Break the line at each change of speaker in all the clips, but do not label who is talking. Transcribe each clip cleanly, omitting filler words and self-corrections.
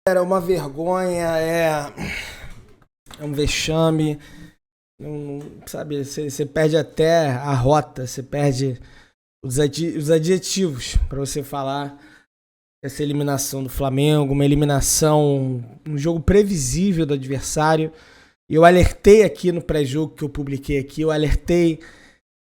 Era uma vergonha, é um vexame, sabe, você perde até a rota, você perde os adjetivos para você falar essa eliminação do Flamengo, uma eliminação, um jogo previsível do adversário. Eu alertei aqui no pré-jogo que eu publiquei aqui, eu alertei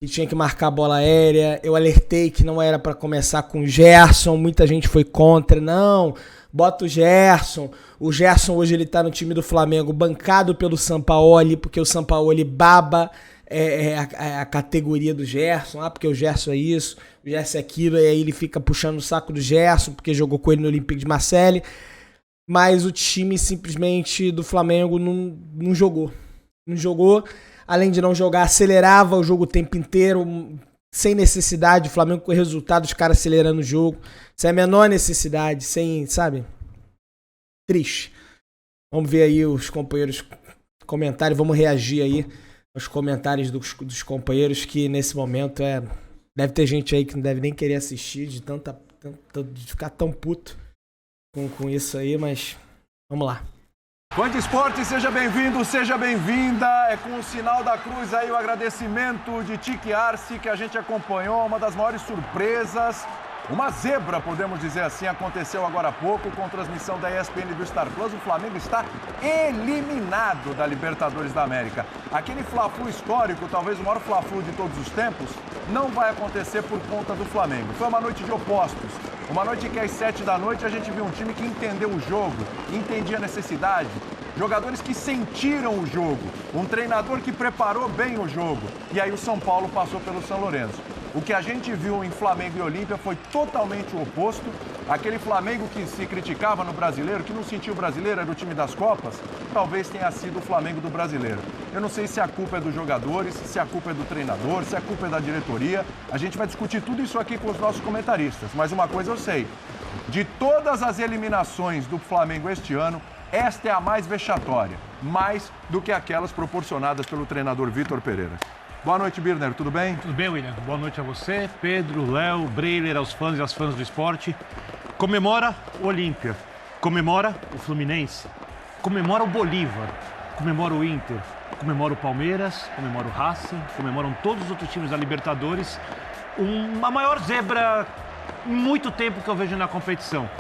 que tinha que marcar a bola aérea, eu alertei que não era para começar com o Gerson, muita gente foi contra, não, bota o Gerson hoje ele tá no time do Flamengo bancado pelo Sampaoli, porque o Sampaoli baba a categoria do Gerson, porque o Gerson é isso, o Gerson é aquilo, e aí ele fica puxando o saco do Gerson, porque jogou com ele no Olympique de Marseille, mas o time simplesmente do Flamengo não jogou, além de não jogar, acelerava o jogo o tempo inteiro, sem necessidade, o Flamengo com o resultado, os caras acelerando o jogo, sem a menor necessidade, sem, sabe, triste. Vamos ver aí os companheiros comentários, vamos reagir aí aos comentários dos companheiros, que nesse momento deve ter gente aí que não deve nem querer assistir, de ficar tão puto com isso aí, mas vamos lá.
Band Esportes, seja bem-vindo, seja bem-vinda. É com o sinal da cruz aí o agradecimento de Tiki Arce, que a gente acompanhou, uma das maiores surpresas. Uma zebra, podemos dizer assim, aconteceu agora há pouco com transmissão da ESPN do Star Plus. O Flamengo está eliminado da Libertadores da América. Aquele Fla-Flu histórico, talvez o maior Fla-Flu de todos os tempos, não vai acontecer por conta do Flamengo. Foi uma noite de opostos. Uma noite que às 7 da noite a gente viu um time que entendeu o jogo, entendia a necessidade. Jogadores que sentiram o jogo. Um treinador que preparou bem o jogo. E aí o São Paulo passou pelo São Lourenço. O que a gente viu em Flamengo e Olímpia foi totalmente o oposto. Aquele Flamengo que se criticava no Brasileiro, que não sentiu o Brasileiro, era o time das Copas, talvez tenha sido o Flamengo do Brasileiro. Eu não sei se a culpa é dos jogadores, se a culpa é do treinador, se a culpa é da diretoria. A gente vai discutir tudo isso aqui com os nossos comentaristas. Mas uma coisa eu sei, de todas as eliminações do Flamengo este ano, esta é a mais vexatória, mais do que aquelas proporcionadas pelo treinador Vitor Pereira. Boa noite, Birner, tudo bem?
Tudo bem, William. Boa noite a você, Pedro, Léo, Breiler, aos fãs e às fãs do esporte. Comemora o Olímpia, comemora o Fluminense, comemora o Bolívar, comemora o Inter, comemora o Palmeiras, comemora o Racing, comemoram todos os outros times da Libertadores. A maior zebra em muito tempo que eu vejo na competição.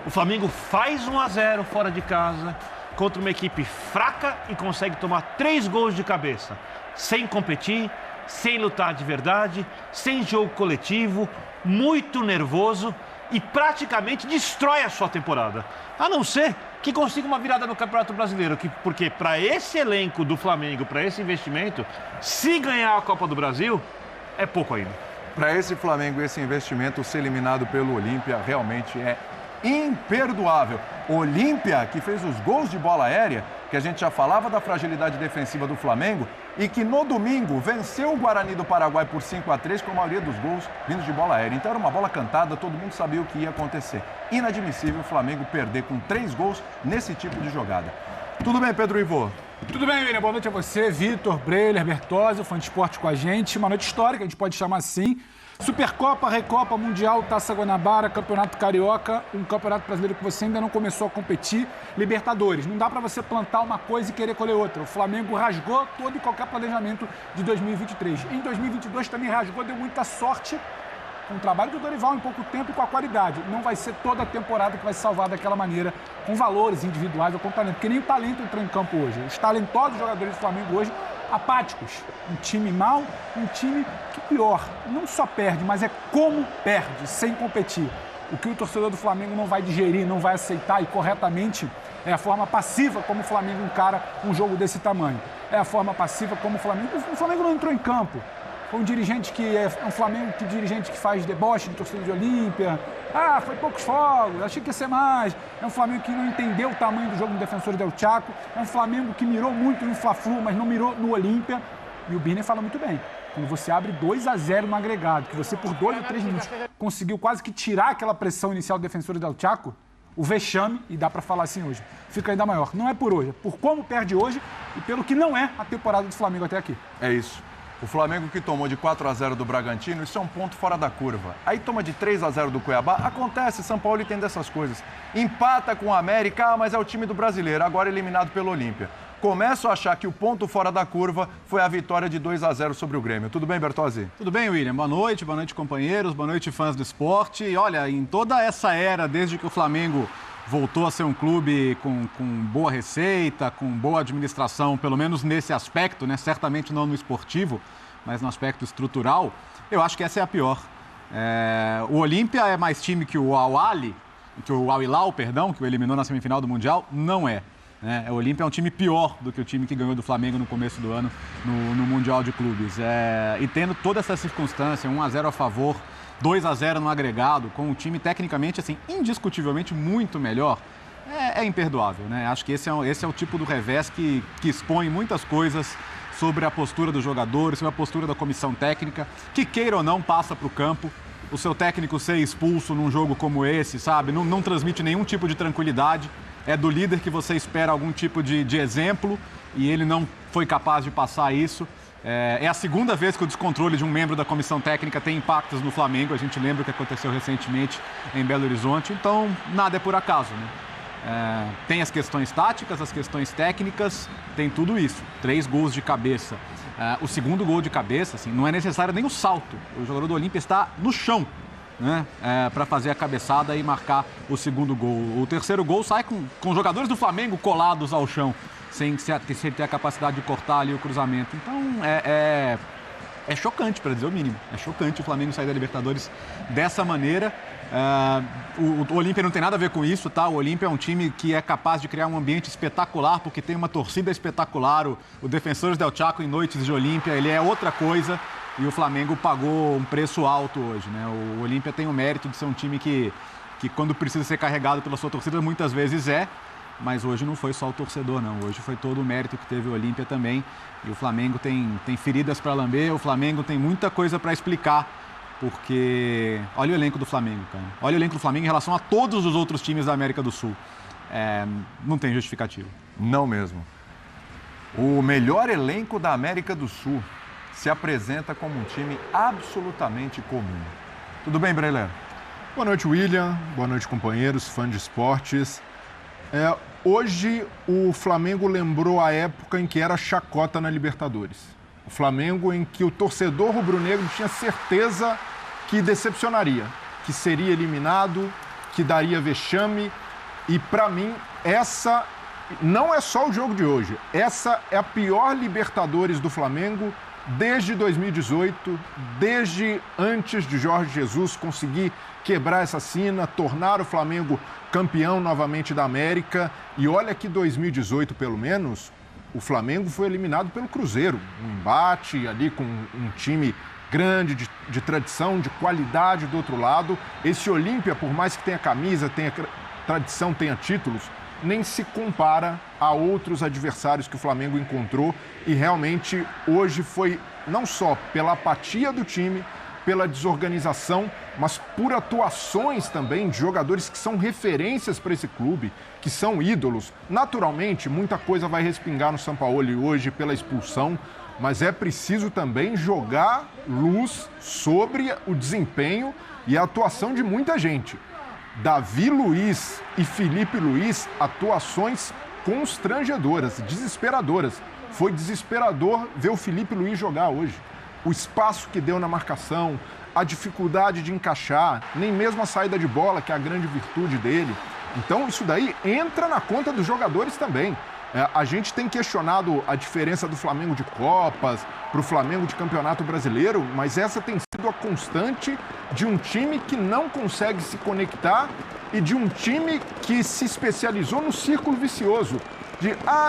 O Flamengo faz 1-0 fora de casa contra uma equipe fraca e consegue tomar 3 gols de cabeça. Sem competir, sem lutar de verdade, sem jogo coletivo, muito nervoso e praticamente destrói a sua temporada. A não ser que consiga uma virada no Campeonato Brasileiro, porque para esse elenco do Flamengo, para esse investimento, se ganhar a Copa do Brasil, é pouco ainda.
Para esse Flamengo, esse investimento, ser eliminado pelo Olímpia, realmente é imperdoável. Olímpia, que fez os gols de bola aérea, que a gente já falava da fragilidade defensiva do Flamengo, e que no domingo venceu o Guarani do Paraguai por 5-3, com a maioria dos gols vindos de bola aérea. Então era uma bola cantada, todo mundo sabia o que ia acontecer. Inadmissível o Flamengo perder com 3 gols nesse tipo de jogada. Tudo bem, Pedro Ivo?
Tudo bem, William. Boa noite a você, Vitor, Breiler, Bertozzi, fã de esporte com a gente. Uma noite histórica, a gente pode chamar assim. Supercopa, Recopa, Mundial, Taça Guanabara, Campeonato Carioca, um Campeonato Brasileiro que você ainda não começou a competir, Libertadores. Não dá para você plantar uma coisa e querer colher outra. O Flamengo rasgou todo e qualquer planejamento de 2023. Em 2022 também rasgou, deu muita sorte com o trabalho do Dorival em pouco tempo e com a qualidade. Não vai ser toda a temporada que vai se salvar daquela maneira, com valores individuais ou com talento, porque nem o talento entrou em campo hoje. Os talentosos jogadores do Flamengo hoje, apáticos. Um time mau, um time que pior, não só perde, mas é como perde, sem competir. O que o torcedor do Flamengo não vai digerir, não vai aceitar e corretamente é a forma passiva como o Flamengo encara um jogo desse tamanho. É a forma passiva como o Flamengo não entrou em campo. Foi um dirigente que dirigente que faz deboche de torcedor de Olímpia. Foi poucos fogos, achei que ia ser mais. É um Flamengo que não entendeu o tamanho do jogo do Defensor del Chaco. É um Flamengo que mirou muito no Fla-Flu, mas não mirou no Olímpia. E o Birner fala muito bem. Quando você abre 2-0 no agregado, que você por 2 ou 3 minutos conseguiu quase que tirar aquela pressão inicial do Defensor del Chaco, o vexame, e dá para falar assim hoje, fica ainda maior. Não é por hoje, é por como perde hoje e pelo que não é a temporada do Flamengo até aqui.
É isso. O Flamengo que tomou de 4-0 do Bragantino, isso é um ponto fora da curva. Aí toma de 3-0 do Cuiabá, acontece, São Paulo tem dessas coisas. Empata com o América, mas é o time do brasileiro, agora eliminado pelo Olímpia. Começo a achar que o ponto fora da curva foi a vitória de 2-0 sobre o Grêmio. Tudo bem, Bertozzi?
Tudo bem, William. Boa noite, companheiros, boa noite, fãs do esporte. E olha, em toda essa era, desde que o Flamengo voltou a ser um clube com boa receita, com boa administração, pelo menos nesse aspecto, né? Certamente não no esportivo, mas no aspecto estrutural, eu acho que essa é a pior. O Olímpia é mais time que o Al Hilal, que o eliminou na semifinal do Mundial? Não é. O Olímpia é um time pior do que o time que ganhou do Flamengo no começo do ano no Mundial de Clubes. E tendo toda essa circunstância, 1-0 a favor, 2-0 no agregado, com um time tecnicamente, assim, indiscutivelmente muito melhor, é imperdoável, né? Acho que esse é o tipo do revés que expõe muitas coisas sobre a postura dos jogadores, sobre a postura da comissão técnica, que queira ou não passa para o campo. O seu técnico ser expulso num jogo como esse, sabe? Não transmite nenhum tipo de tranquilidade. É do líder que você espera algum tipo de exemplo e ele não foi capaz de passar isso. É a segunda vez que o descontrole de um membro da comissão técnica tem impactos no Flamengo. A gente lembra o que aconteceu recentemente em Belo Horizonte. Então, nada é por acaso, né? Tem as questões táticas, as questões técnicas, tem tudo isso. 3 gols de cabeça. O segundo gol de cabeça, assim, não é necessário nem o salto. O jogador do Olímpia está no chão, né? Para fazer a cabeçada e marcar o segundo gol. O terceiro gol sai com jogadores do Flamengo colados ao chão, sem ter a capacidade de cortar ali o cruzamento. Então, é chocante, para dizer o mínimo. É chocante o Flamengo sair da Libertadores dessa maneira. O Olímpia não tem nada a ver com isso, tá? O Olímpia é um time que é capaz de criar um ambiente espetacular, porque tem uma torcida espetacular. O Defensores del Chaco em noites de Olímpia, ele é outra coisa. E o Flamengo pagou um preço alto hoje, né? O Olímpia tem o mérito de ser um time que quando precisa ser carregado pela sua torcida, muitas vezes mas hoje não foi só o torcedor, não. Hoje foi todo o mérito que teve o Olímpia também. E o Flamengo tem feridas para lamber, o Flamengo tem muita coisa para explicar, porque olha o elenco do Flamengo, cara. Olha o elenco do Flamengo em relação a todos os outros times da América do Sul. Não tem justificativo.
Não mesmo. O melhor elenco da América do Sul se apresenta como um time absolutamente comum. Tudo bem, Breler?
Boa noite, William. Boa noite, companheiros, fãs de esportes. Hoje, o Flamengo lembrou a época em que era chacota na Libertadores. O Flamengo em que o torcedor rubro-negro tinha certeza que decepcionaria, que seria eliminado, que daria vexame. E, para mim, essa não é só o jogo de hoje. Essa é a pior Libertadores do Flamengo desde 2018, desde antes de Jorge Jesus conseguir quebrar essa sina, tornar o Flamengo campeão novamente da América. E olha que 2018, pelo menos, o Flamengo foi eliminado pelo Cruzeiro. Um embate ali com um time grande, de tradição, de qualidade do outro lado. Esse Olímpia, por mais que tenha camisa, tenha tradição, tenha títulos, nem se compara a outros adversários que o Flamengo encontrou. E realmente hoje foi não só pela apatia do time, pela desorganização, mas por atuações também de jogadores que são referências para esse clube, que são ídolos. Naturalmente, muita coisa vai respingar no Sampaoli hoje pela expulsão, mas é preciso também jogar luz sobre o desempenho e a atuação de muita gente. Davi Luiz e Felipe Luiz, atuações constrangedoras, desesperadoras. Foi desesperador ver o Felipe Luiz jogar hoje. O espaço que deu na marcação, a dificuldade de encaixar, nem mesmo a saída de bola, que é a grande virtude dele. Então, isso daí entra na conta dos jogadores também. A gente tem questionado a diferença do Flamengo de Copas para o Flamengo de Campeonato Brasileiro, mas essa tem sido a constante de um time que não consegue se conectar e de um time que se especializou no círculo vicioso.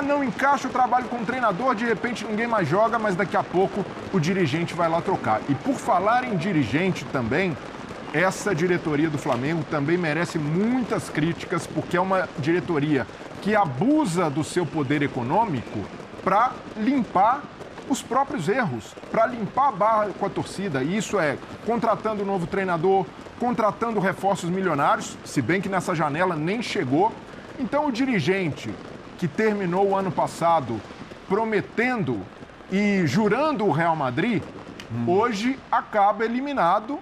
Não encaixa o trabalho com o treinador, de repente ninguém mais joga, mas daqui a pouco o dirigente vai lá trocar. E por falar em dirigente também, essa diretoria do Flamengo também merece muitas críticas, porque é uma diretoria que abusa do seu poder econômico para limpar os próprios erros, para limpar a barra com a torcida. E isso é contratando um novo treinador, contratando reforços milionários, se bem que nessa janela nem chegou. Então o dirigente que terminou o ano passado prometendo e jurando o Real Madrid, hoje acaba eliminado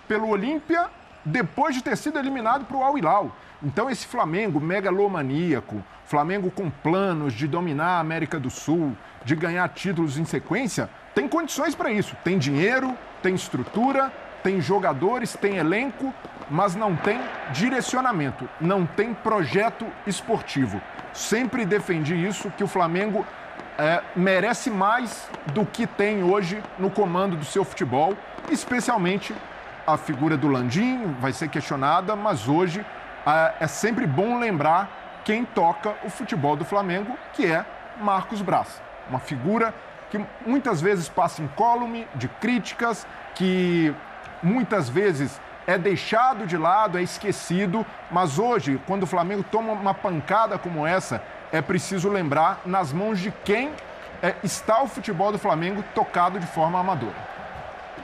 pelo Olímpia depois de ter sido eliminado para o Al Hilal. Então esse Flamengo megalomaníaco, Flamengo com planos de dominar a América do Sul, de ganhar títulos em sequência, tem condições para isso. Tem dinheiro, tem estrutura, tem jogadores, tem elenco, mas não tem direcionamento, não tem projeto esportivo. Sempre defendi isso, que o Flamengo merece mais do que tem hoje no comando do seu futebol, especialmente a figura do Landim vai ser questionada, mas hoje é sempre bom lembrar quem toca o futebol do Flamengo, que é Marcos Braz. Uma figura que muitas vezes passa incólume de críticas, que muitas vezes é deixado de lado, é esquecido, mas hoje, quando o Flamengo toma uma pancada como essa, é preciso lembrar nas mãos de quem está o futebol do Flamengo tocado de forma amadora.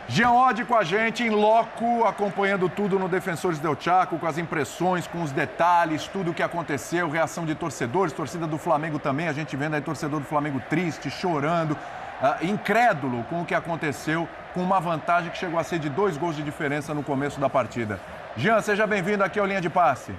Jean Oddi com a gente, em loco, acompanhando tudo no Defensores del Chaco, com as impressões, com os detalhes, tudo o que aconteceu, reação de torcedores, torcida do Flamengo também, a gente vendo aí torcedor do Flamengo triste, chorando, incrédulo com o que aconteceu, com uma vantagem que chegou a ser de 2 gols de diferença no começo da partida. Jean, seja bem-vindo aqui ao Linha de Passe.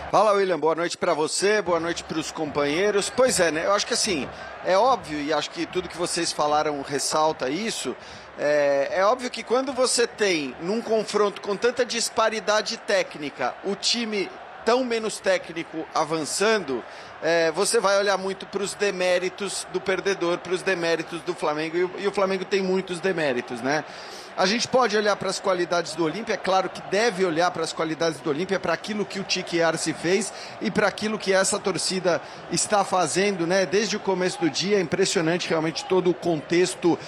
Fala, William, boa noite para você, boa noite para os companheiros. Pois é, né? Eu acho que assim, é óbvio, e acho que tudo que vocês falaram ressalta isso, é óbvio que quando você tem, num confronto com tanta disparidade técnica, o time tão menos técnico avançando, você vai olhar muito para os deméritos do perdedor, para os deméritos do Flamengo, e o Flamengo tem muitos deméritos, né? A gente pode olhar para as qualidades do Olímpia, é claro que deve olhar para as qualidades do Olímpia, para aquilo que o Tique Arce fez e para aquilo que essa torcida está fazendo, né? Desde o começo do dia, é impressionante realmente todo o contexto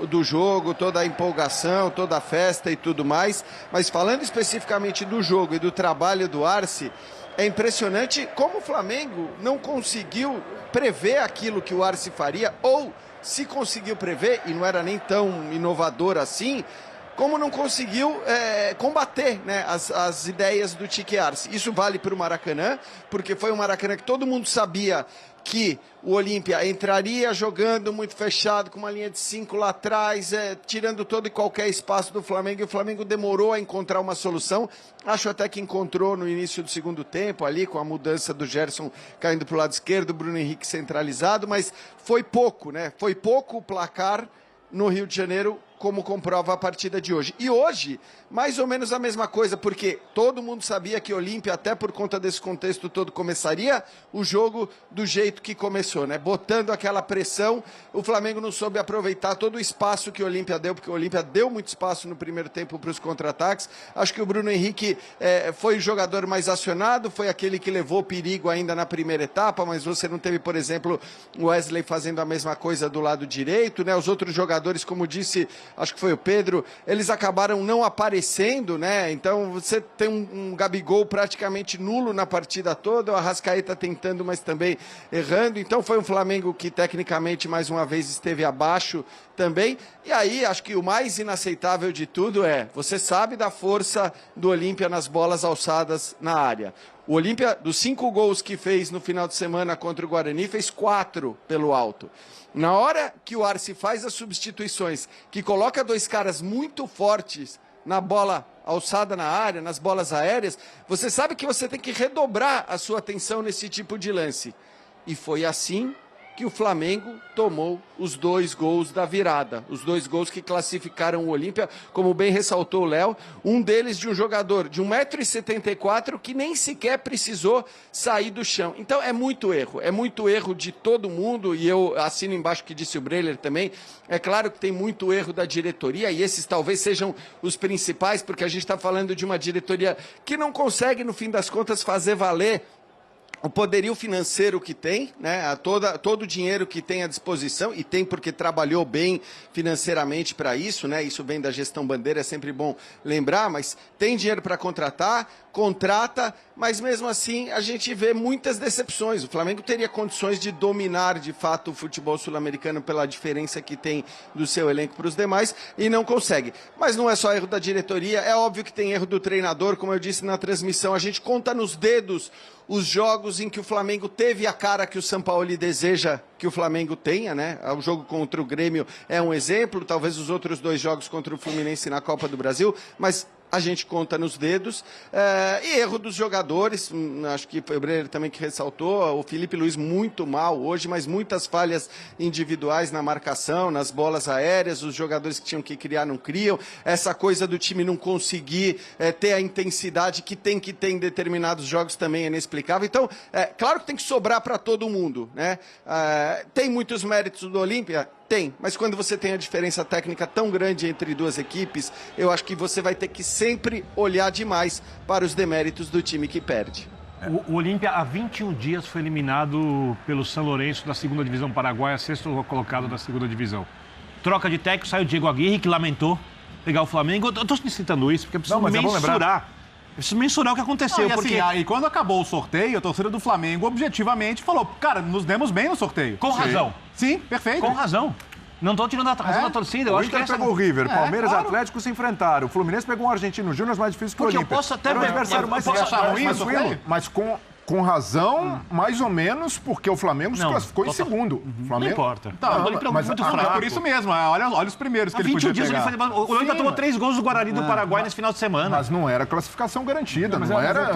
do jogo, toda a empolgação, toda a festa e tudo mais. Mas falando especificamente do jogo e do trabalho do Arce, é impressionante como o Flamengo não conseguiu prever aquilo que o Arce faria, ou se conseguiu prever, e não era nem tão inovador assim, como não conseguiu combater, né, as ideias do Tique Arce. Isso vale para o Maracanã, porque foi um Maracanã que todo mundo sabia que o Olímpia entraria jogando muito fechado, com uma linha de 5 lá atrás, tirando todo e qualquer espaço do Flamengo, e o Flamengo demorou a encontrar uma solução. Acho até que encontrou no início do segundo tempo, ali com a mudança do Gerson caindo para o lado esquerdo, o Bruno Henrique centralizado, mas foi pouco, né? Foi pouco o placar no Rio de Janeiro, como comprova a partida de hoje. E hoje, mais ou menos a mesma coisa, porque todo mundo sabia que o Olímpia, até por conta desse contexto todo, começaria o jogo do jeito que começou, né? Botando aquela pressão, o Flamengo não soube aproveitar todo o espaço que o Olímpia deu, porque o Olímpia deu muito espaço no primeiro tempo para os contra-ataques. Acho que o Bruno Henrique foi o jogador mais acionado, foi aquele que levou perigo ainda na primeira etapa, mas você não teve, por exemplo, o Wesley fazendo a mesma coisa do lado direito, né? Os outros jogadores, como disse, acho que foi o Pedro, eles acabaram não aparecendo, né? Então você tem um Gabigol praticamente nulo na partida toda, o Arrascaeta tentando, mas também errando. Então foi um Flamengo que tecnicamente mais uma vez esteve abaixo também. E aí acho que o mais inaceitável de tudo você sabe da força do Olímpia nas bolas alçadas na área. O Olímpia, dos 5 gols que fez no final de semana contra o Guarani, fez 4 pelo alto. Na hora que o Arce faz as substituições, que coloca 2 caras muito fortes na bola alçada na área, nas bolas aéreas, você sabe que você tem que redobrar a sua atenção nesse tipo de lance. E foi assim que o Flamengo tomou os 2 gols da virada. Os 2 gols que classificaram o Olímpia, como bem ressaltou o Léo, um deles de um jogador de 1,74 m que nem sequer precisou sair do chão. Então é muito erro de todo mundo, e eu assino embaixo o que disse o Breiler também. É claro que tem muito erro da diretoria, e esses talvez sejam os principais, porque a gente está falando de uma diretoria que não consegue, no fim das contas, fazer valer o poderio financeiro que tem, né? Todo o dinheiro que tem à disposição, e tem porque trabalhou bem financeiramente para isso, né? Isso vem da gestão Bandeira, é sempre bom lembrar, mas tem dinheiro para contratar, contrata, mas mesmo assim a gente vê muitas decepções. O Flamengo teria condições de dominar de fato o futebol sul-americano pela diferença que tem do seu elenco para os demais e não consegue. Mas não é só erro da diretoria, é óbvio que tem erro do treinador, como eu disse na transmissão, a gente conta nos dedos os jogos em que o Flamengo teve a cara que o Sampaoli deseja que o Flamengo tenha, né? O jogo contra o Grêmio é um exemplo, talvez os outros 2 jogos contra o Fluminense na Copa do Brasil, mas a gente conta nos dedos. E erro dos jogadores, acho que foi o Breyer também que ressaltou, o Felipe Luiz muito mal hoje, mas muitas falhas individuais na marcação, nas bolas aéreas, os jogadores que tinham que criar não criam, essa coisa do time não conseguir ter a intensidade que tem que ter em determinados jogos também é inexplicável. Então, claro que tem que sobrar para todo mundo, né? Tem muitos méritos do Olímpia? Tem, mas quando você tem a diferença técnica tão grande entre 2 equipes, eu acho que você vai ter que sempre olhar demais para os deméritos do time que perde.
O Olímpia, há 21 dias, foi eliminado pelo São Lourenço da 2ª Divisão Paraguaia, 6º colocado da 2ª Divisão. Troca de técnico, saiu o Diego Aguirre, que lamentou pegar o Flamengo. Eu estou citando isso porque eu preciso mensurar. Preciso mensurar o que aconteceu.
Porque aí, quando acabou o sorteio, a torcida do Flamengo objetivamente falou: cara, nos demos bem no sorteio.
Com razão.
Sim, perfeito.
Com razão. Não estou tirando a razão da torcida. Eu
O
acho que
Inter pegou o River, Palmeiras e Atlético se enfrentaram. O Fluminense pegou um Argentino Júnior mais difícil que o
Porque
Olímpia.
eu posso até...
Era um adversário mais
achar ruim,
Mas com razão, mais ou menos, porque o Flamengo se classificou em segundo. O Flamengo...
Não importa.
Tá,
O Olímpia é muito fraco.
Por isso mesmo, olha os primeiros que
Há
ele
21
podia
dias
pegar.
o Olímpia tomou 3 gols do Guarani do Paraguai nesse final de semana.
Mas não era classificação garantida,
Mas
não era...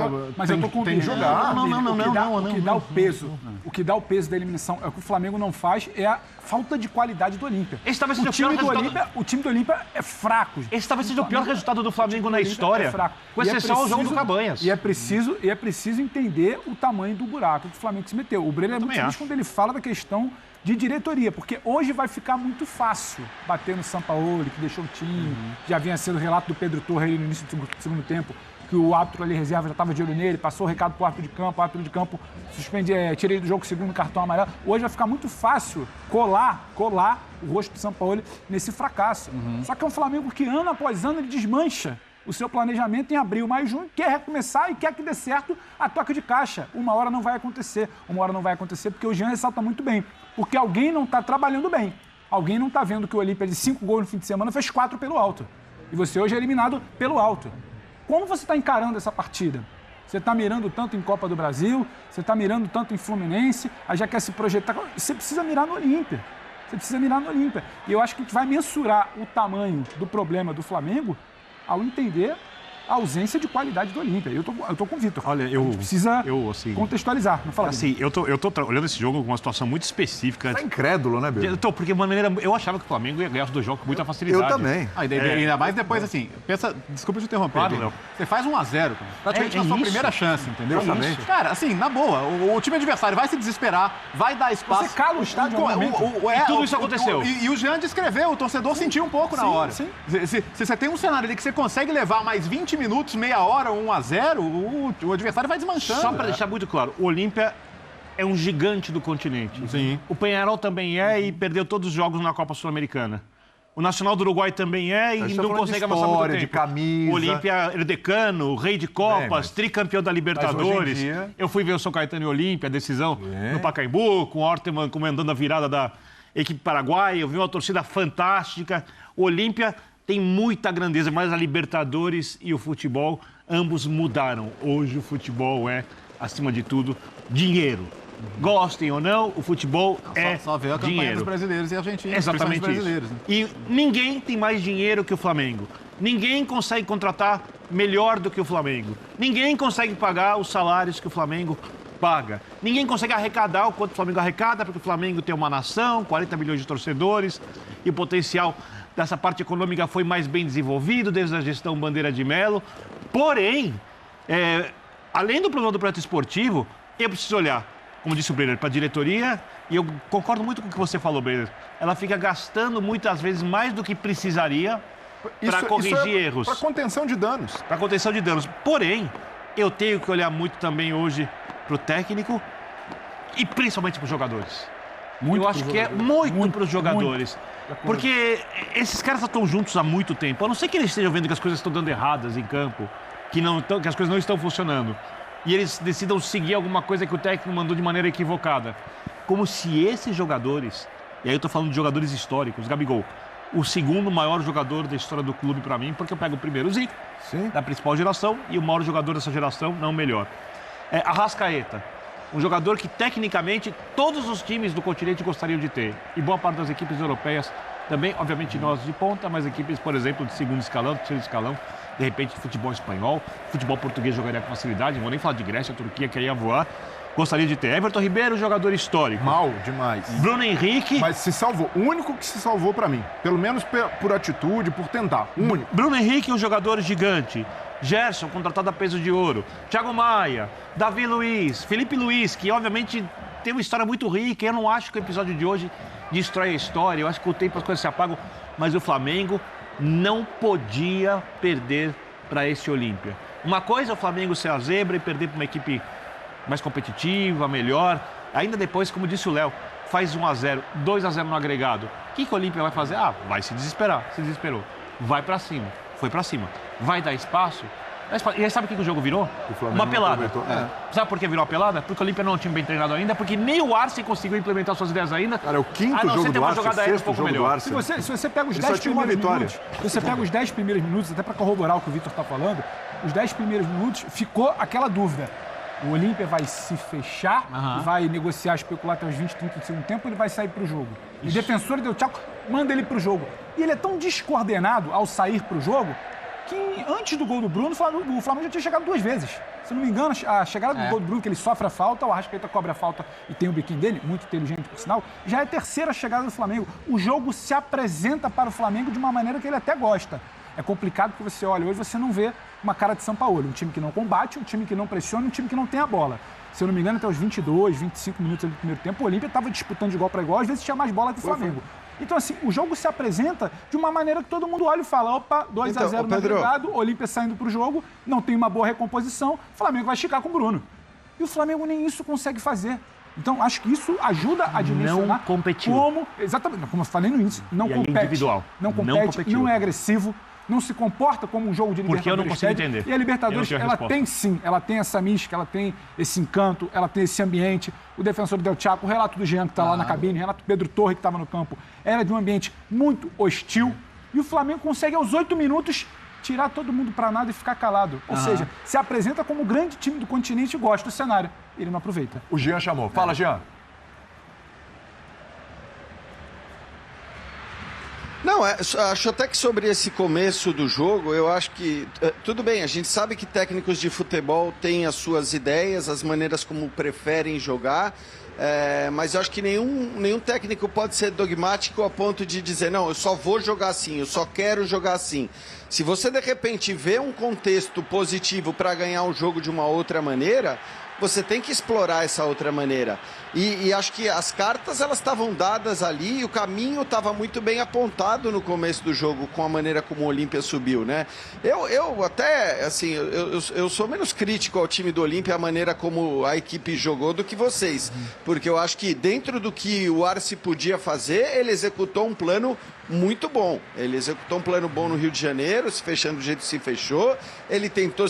eu tô com
tem que jogar.
O que dá o peso, o que dá o peso da eliminação é o que o Flamengo não faz, é a falta de qualidade do Olímpia.
Esse talvez seja o pior resultado.
O time do Olímpia é fraco.
Esse talvez seja o pior resultado do Flamengo na história,
É fraco.
com exceção ao jogo do Cabanhas.
E é preciso entender o tamanho do buraco que o Flamengo se meteu. O Breyer é muito feliz quando ele fala da questão de diretoria, porque hoje vai ficar muito fácil bater no Sampaoli, que deixou o time, já vinha sendo o relato do Pedro Torre aí no início do segundo tempo, que o árbitro ali reserva já estava de olho nele, passou o recado para o árbitro de campo suspende, tirei ele do jogo segundo cartão amarelo. Hoje vai ficar muito fácil colar o rosto do Sampaoli nesse fracasso. Só que é um Flamengo que ano após ano ele desmancha o seu planejamento em abril, maio, junho, quer recomeçar e quer que dê certo a toca de caixa. Uma hora não vai acontecer porque o Jean ressalta muito bem, porque alguém não está trabalhando bem. Alguém não está vendo que o Olímpia de 5 gols no fim de semana fez 4 pelo alto. E você hoje é eliminado pelo alto. Como você está encarando essa partida? Você está mirando tanto em Copa do Brasil, você está mirando tanto em Fluminense, aí já quer se projetar. Você precisa mirar no Olímpia. E eu acho que a gente vai mensurar o tamanho do problema do Flamengo ao entender a ausência de qualidade do Olímpia. Eu tô com o Vitor.
Olha,
a gente precisa
assim,
contextualizar. Não fala
assim, eu tô olhando esse jogo com uma situação muito específica.
Tá incrédulo, né, Belo?
Porque eu achava que o Flamengo ia ganhar os 2 jogos com muita facilidade.
Eu também.
Ainda mais depois, assim, pensa, desculpa te interromper,
Claro, Léo.
você faz 1-0, praticamente na sua primeira chance, entendeu?
Exatamente.
Cara, assim, na boa, o time adversário vai se desesperar, vai dar espaço.
Você cala o estádio
E tudo isso aconteceu.
E o Jean descreveu, o torcedor sentiu um pouco na hora. Se você tem um cenário ali que você consegue levar mais 20 minutos, meia hora, 1-0, o adversário vai desmanchando.
Só para deixar muito claro, o Olímpia é um gigante do continente.
Sim.
O Peñarol também é e perdeu todos os jogos na Copa Sul-Americana. O Nacional do Uruguai também é e não consegue avançar muito tempo.
De camisa.
O Olímpia é decano, rei de Copas, tricampeão da Libertadores. Eu fui ver o São Caetano e o Olímpia, a decisão no Pacaembu, com o Ortemann comandando a virada da equipe paraguaia. Eu vi uma torcida fantástica. O Olímpia tem muita grandeza, mas a Libertadores e o futebol, ambos mudaram. Hoje o futebol é, acima de tudo, dinheiro. Gostem ou não, o futebol
só vê a campanha
dinheiro.
dos brasileiros e argentinos.
Exatamente
brasileiros,
isso.
Né?
E ninguém tem mais dinheiro que o Flamengo. Ninguém consegue contratar melhor do que o Flamengo. Ninguém consegue pagar os salários que o Flamengo paga. Ninguém consegue arrecadar o quanto o Flamengo arrecada, porque o Flamengo tem uma nação, 40 milhões de torcedores, e o potencial dessa parte econômica foi mais bem desenvolvido desde a gestão Bandeira de Melo. Porém, além do problema do projeto esportivo, eu preciso olhar, como disse o Breyer, para a diretoria, e eu concordo muito com o que você falou, Breyer. Ela fica gastando muitas vezes mais do que precisaria para corrigir erros.
Para contenção de danos.
Para contenção de danos. Porém, eu tenho que olhar muito também hoje para o técnico e principalmente para os jogadores. Eu acho que é muito para os jogadores. Porque esses caras estão juntos há muito tempo. A não ser que eles estejam vendo que as coisas estão dando erradas em campo. que as coisas não estão funcionando, e eles decidam seguir alguma coisa que o técnico mandou de maneira equivocada. Como se esses jogadores, e aí eu estou falando de jogadores históricos, Gabigol, o segundo maior jogador da história do clube para mim, porque eu pego o primeiro, o Zico, da principal geração, e o maior jogador dessa geração, não o melhor. Arrascaeta, um jogador que tecnicamente todos os times do continente gostariam de ter, e boa parte das equipes europeias também, obviamente nós de ponta, mas equipes, por exemplo, de segundo escalão, terceiro escalão, de repente futebol espanhol, futebol português jogaria com facilidade, não vou nem falar de Grécia, Turquia, que ia voar, gostaria de ter. Everton Ribeiro, jogador histórico.
Mal demais.
Bruno Henrique.
Mas se salvou. O único que se salvou pra mim. Pelo menos por atitude, por tentar. O único.
Bruno Henrique, um jogador gigante. Gerson, contratado a peso de ouro. Thiago Maia. Davi Luiz. Felipe Luiz, que obviamente tem uma história muito rica. Eu não acho que o episódio de hoje destrói a história. Eu acho que com o tempo as coisas se apagam. Mas o Flamengo não podia perder para esse Olímpia. Uma coisa é o Flamengo ser a zebra e perder para uma equipe mais competitiva, melhor. Ainda depois, como disse o Léo, faz 1-0, 2-0 no agregado. O que o Olímpia vai fazer? Vai se desesperar. Se desesperou. Vai pra cima. Foi pra cima. Vai dar espaço. E aí sabe o que o jogo virou? Uma pelada. Sabe por que virou uma pelada? Porque o Olímpia não é um time bem treinado ainda, porque nem o Arce conseguiu implementar suas ideias ainda.
Cara, é o quinto jogo do Arce, o sexto jogo do Arce.
Se você pega os 10 primeiros minutos, se você pega os 10 primeiros minutos, até pra corroborar o que o Vitor tá falando, os 10 primeiros minutos ficou aquela dúvida. O Olímpia vai se fechar, vai negociar, especular até os 20, 30 do segundo tempo, ele vai sair pro jogo. Isso. E o defensor deu tchau, manda ele pro jogo. E ele é tão descoordenado ao sair pro jogo que antes do gol do Bruno, o Flamengo já tinha chegado 2 vezes. Se não me engano, a chegada do gol do Bruno, que ele sofre a falta, o Arrascaeta cobra a falta e tem o biquinho dele, muito inteligente por sinal, já é a terceira chegada do Flamengo. O jogo se apresenta para o Flamengo de uma maneira que ele até gosta. É complicado porque você olha, hoje você não vê uma cara de Sampaoli, um time que não combate, um time que não pressiona, um time que não tem a bola. Se eu não me engano, até os 22, 25 minutos do primeiro tempo, o Olímpia estava disputando de igual para igual, às vezes tinha mais bola que o Flamengo. Então, assim, o jogo se apresenta de uma maneira que todo mundo olha e fala, opa, 2-0 no agregado, Olímpia saindo para o jogo, não tem uma boa recomposição, o Flamengo vai esticar com o Bruno. E o Flamengo nem isso consegue fazer. Então, acho que isso ajuda a dimensionar
não competiu.
Exatamente, como eu falei no início, não compete.
Individual.
Não compete, não é agressivo. Não se comporta como um jogo de Libertadores.
Porque eu não consigo entender.
E a Libertadores, ela tem sim, ela tem essa mística, ela tem esse encanto, ela tem esse ambiente. O defensor Del Chaco, o relato do Jean que está lá na cabine, o relato do Pedro Torre que estava no campo, era de um ambiente muito hostil. E o Flamengo consegue, aos 8 minutos, tirar todo mundo para nada e ficar calado. Ou seja, se apresenta como o grande time do continente e gosta do cenário. Ele não aproveita.
O Jean chamou. Fala, Jean.
Não, acho até que sobre esse começo do jogo, eu acho que, tudo bem, a gente sabe que técnicos de futebol têm as suas ideias, as maneiras como preferem jogar, mas eu acho que nenhum técnico pode ser dogmático a ponto de dizer, não, eu só vou jogar assim, eu só quero jogar assim. Se você, de repente, vê um contexto positivo para ganhar um jogo de uma outra maneira, você tem que explorar essa outra maneira. E acho que as cartas, elas estavam dadas ali e o caminho estava muito bem apontado no começo do jogo, com a maneira como o Olímpia subiu, né? Eu até, assim, eu sou menos crítico ao time do Olímpia, a maneira como a equipe jogou, do que vocês. Porque eu acho que dentro do que o Arce podia fazer, ele executou um plano muito bom. Ele executou um plano bom no Rio de Janeiro, se fechando do jeito que se fechou. Ele tentou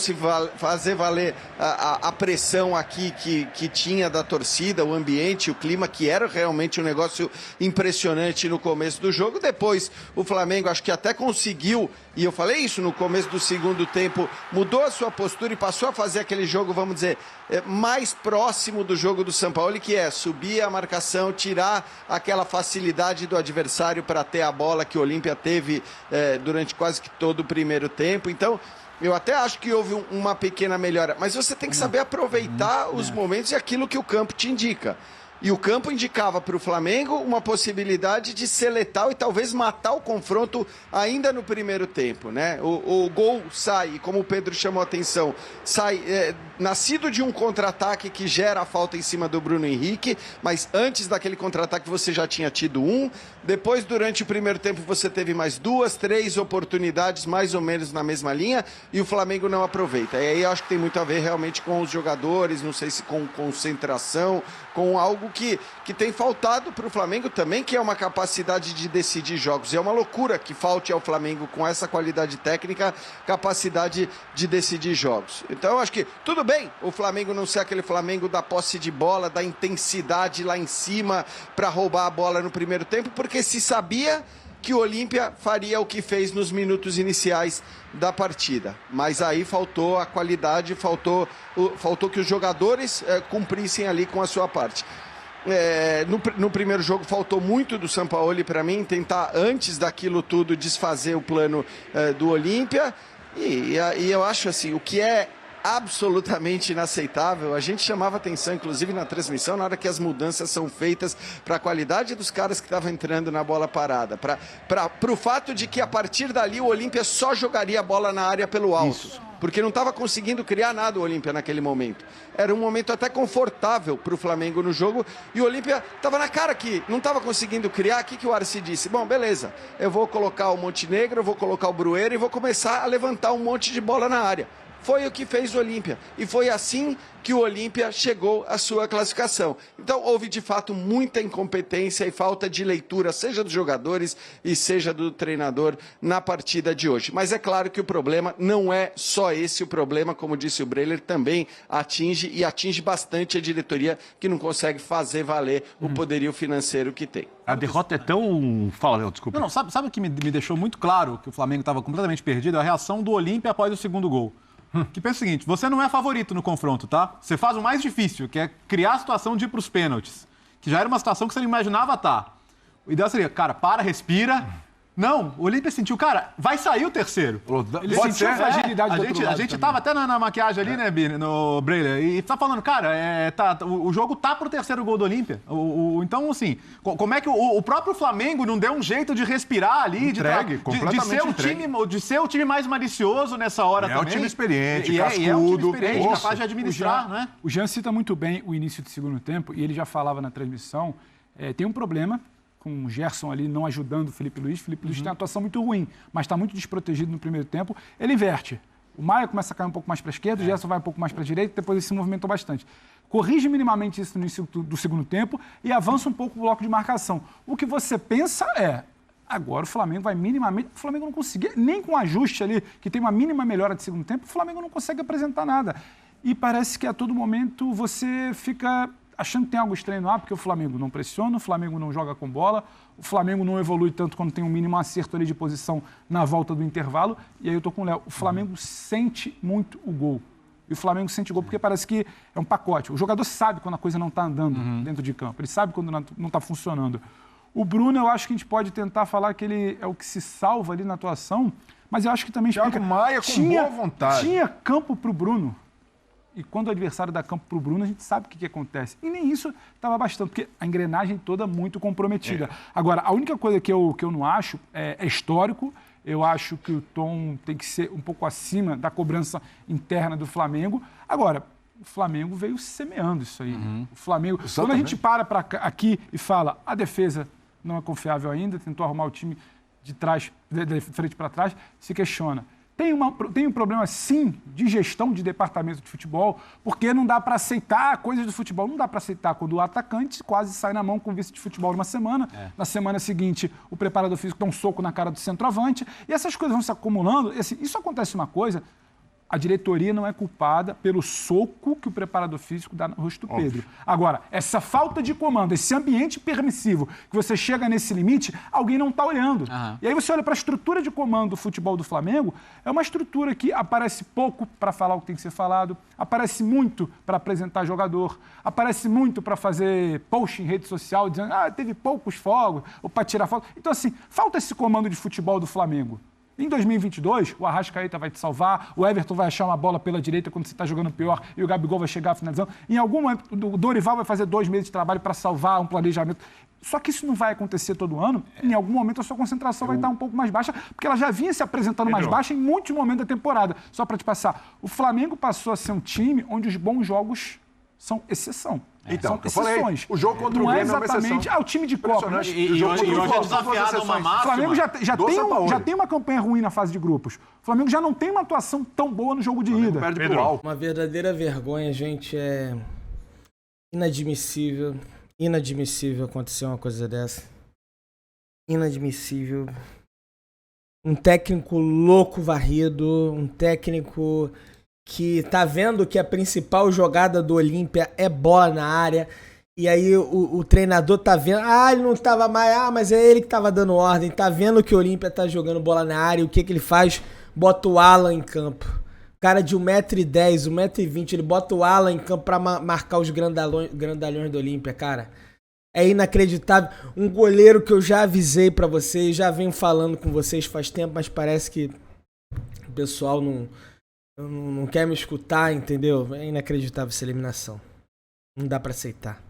fazer valer a pressão aqui que tinha da torcida, o ambiente, o clima, que era realmente um negócio impressionante no começo do jogo. Depois, o Flamengo acho que até conseguiu, e eu falei isso no começo do segundo tempo, mudou a sua postura e passou a fazer aquele jogo, vamos dizer, mais próximo do jogo do Sampaoli, que é subir a marcação, tirar aquela facilidade do adversário para ter a bola que o Olímpia teve durante quase que todo o primeiro tempo. Então, eu até acho que houve uma pequena melhora, mas você tem que saber aproveitar os momentos e aquilo que o campo te indica. E o campo indicava para o Flamengo uma possibilidade de ser letal e talvez matar o confronto ainda no primeiro tempo, né? O gol sai, como o Pedro chamou a atenção, sai nascido de um contra-ataque que gera a falta em cima do Bruno Henrique, mas antes daquele contra-ataque você já tinha tido um. Depois, durante o primeiro tempo, você teve mais 2, 3 oportunidades mais ou menos na mesma linha e o Flamengo não aproveita. E aí eu acho que tem muito a ver realmente com os jogadores, não sei se com concentração, com algo algo que tem faltado para o Flamengo também, que é uma capacidade de decidir jogos. E é uma loucura que falte ao Flamengo, com essa qualidade técnica, capacidade de decidir jogos. Então eu acho que tudo bem o Flamengo não ser aquele Flamengo da posse de bola, da intensidade lá em cima para roubar a bola no primeiro tempo, porque se sabia que o Olímpia faria o que fez nos minutos iniciais da partida. Mas aí faltou a qualidade, faltou que os jogadores cumprissem ali com a sua parte. No primeiro jogo faltou muito do Sampaoli para mim, tentar antes daquilo tudo desfazer o plano do Olímpia. E eu acho assim, o que é absolutamente inaceitável, a gente chamava atenção, inclusive na transmissão, na hora que as mudanças são feitas para a qualidade dos caras que estavam entrando na bola parada, para o fato de que a partir dali o Olímpia só jogaria a bola na área pelo alto. Isso. Porque não estava conseguindo criar nada o Olímpia naquele momento. Era um momento até confortável para o Flamengo no jogo, e o Olímpia estava na cara que não estava conseguindo criar. O que o Arce disse? Bom, beleza, eu vou colocar o Montenegro, eu vou colocar o Brueiro e vou começar a levantar um monte de bola na área. Foi o que fez o Olímpia. E foi assim que o Olímpia chegou à sua classificação. Então, houve, de fato, muita incompetência e falta de leitura, seja dos jogadores e seja do treinador, na partida de hoje. Mas é claro que o problema não é só esse. O problema, como disse o Breler, também atinge bastante a diretoria, que não consegue fazer valer o poderio financeiro que tem.
A derrota é tão... Fala, Léo, desculpa.
Não, sabe o que me deixou muito claro que o Flamengo estava completamente perdido? A reação do Olímpia após o segundo gol. Que pensa o seguinte, você não é favorito no confronto, tá? Você faz o mais difícil, que é criar a situação de ir para os pênaltis. Que já era uma situação que você não imaginava estar. O ideal seria, cara, respira. Não, o Olímpia sentiu, cara, vai sair o terceiro.
Ele sentiu a fragilidade do outro lado.
A gente tava até na maquiagem ali, né, Bini, no Breler, e tá falando, cara, o jogo tá pro terceiro gol do Olímpia. Então, assim, como é que o próprio Flamengo não deu um jeito de respirar ali, de ser o time mais malicioso nessa hora também?
É um time experiente, cascudo.
É um time experiente, capaz de administrar, né?
O Jean cita muito bem o início do segundo tempo, e ele já falava na transmissão, tem um problema com o Gerson ali não ajudando o Felipe Luiz. Felipe Luiz tem uma atuação muito ruim, mas está muito desprotegido no primeiro tempo. Ele inverte. O Maia começa a cair um pouco mais para a esquerda, o Gerson vai um pouco mais para a direita, depois ele se movimentou bastante. Corrige minimamente isso no início do segundo tempo e avança um pouco o bloco de marcação. O que você pensa agora o Flamengo vai minimamente... O Flamengo não conseguia, nem com ajuste ali, que tem uma mínima melhora de segundo tempo, o Flamengo não consegue apresentar nada. E parece que a todo momento você fica achando que tem algo estranho no ar, porque o Flamengo não pressiona, o Flamengo não joga com bola, o Flamengo não evolui tanto quando tem um mínimo acerto ali de posição na volta do intervalo. E aí eu tô com o Léo. O Flamengo sente muito o gol. E o Flamengo sente o gol porque parece que é um pacote. O jogador sabe quando a coisa não está andando dentro de campo. Ele sabe quando não está funcionando. O Bruno, eu acho que a gente pode tentar falar que ele é o que se salva ali na atuação, mas eu acho que também explica...
Thiago Maia com boa vontade.
Tinha campo para o Bruno. E quando o adversário dá campo para o Bruno, a gente sabe o que acontece. E nem isso estava bastante, porque a engrenagem toda muito comprometida. Agora, a única coisa que eu não acho é histórico. Eu acho que o tom tem que ser um pouco acima da cobrança interna do Flamengo. Agora, o Flamengo veio semeando isso aí. O Flamengo, quando a gente para aqui e fala a defesa não é confiável ainda, tentou arrumar o time de trás, de frente para trás, se questiona. Tem um problema, sim, de gestão de departamento de futebol, porque não dá para aceitar coisas do futebol. Não dá para aceitar quando o atacante quase sai na mão com o vice de futebol numa semana. Na semana seguinte, o preparador físico dá um soco na cara do centroavante. E essas coisas vão se acumulando. E, assim, isso acontece uma coisa... A diretoria não é culpada pelo soco que o preparador físico dá no rosto do Pedro. Agora, essa falta de comando, esse ambiente permissivo, que você chega nesse limite, alguém não está olhando. E aí você olha para a estrutura de comando do futebol do Flamengo, é uma estrutura que aparece pouco para falar o que tem que ser falado, aparece muito para apresentar jogador, aparece muito para fazer post em rede social, dizendo teve poucos fogos, ou para tirar foto. Então, assim, falta esse comando de futebol do Flamengo. Em 2022, o Arrascaeta vai te salvar, o Everton vai achar uma bola pela direita quando você está jogando pior e o Gabigol vai chegar finalizando. Em algum momento, o Dorival vai fazer 2 meses de trabalho para salvar um planejamento. Só que isso não vai acontecer todo ano. Em algum momento, a sua concentração vai estar um pouco mais baixa, porque ela já vinha se apresentando mais baixa em muitos momentos da temporada. Só para te passar, o Flamengo passou a ser um time onde os bons jogos são exceção.
Então,
são exceções.
Eu falei, o jogo contra o
Grêmio
é uma exceção.
O time de Copa.
E hoje é desafiado a uma máxima.
O Flamengo já tem uma campanha ruim na fase de grupos. O Flamengo já não tem uma atuação tão boa no jogo de ida.
Uma verdadeira vergonha, gente. É inadmissível. Inadmissível acontecer uma coisa dessa. Inadmissível. Um técnico louco varrido, um técnico que tá vendo que a principal jogada do Olímpia é bola na área, e aí o treinador tá vendo, ele não tava mais, mas é ele que tava dando ordem, tá vendo que o Olímpia tá jogando bola na área, e o que ele faz? Bota o Alan em campo. Cara de 1,10m, 1,20m, ele bota o Alan em campo pra marcar os grandalhões do Olímpia, cara. É inacreditável. Um goleiro que eu já avisei pra vocês, já venho falando com vocês faz tempo, mas parece que o pessoal não quer me escutar, entendeu? É inacreditável essa eliminação. Não dá pra aceitar.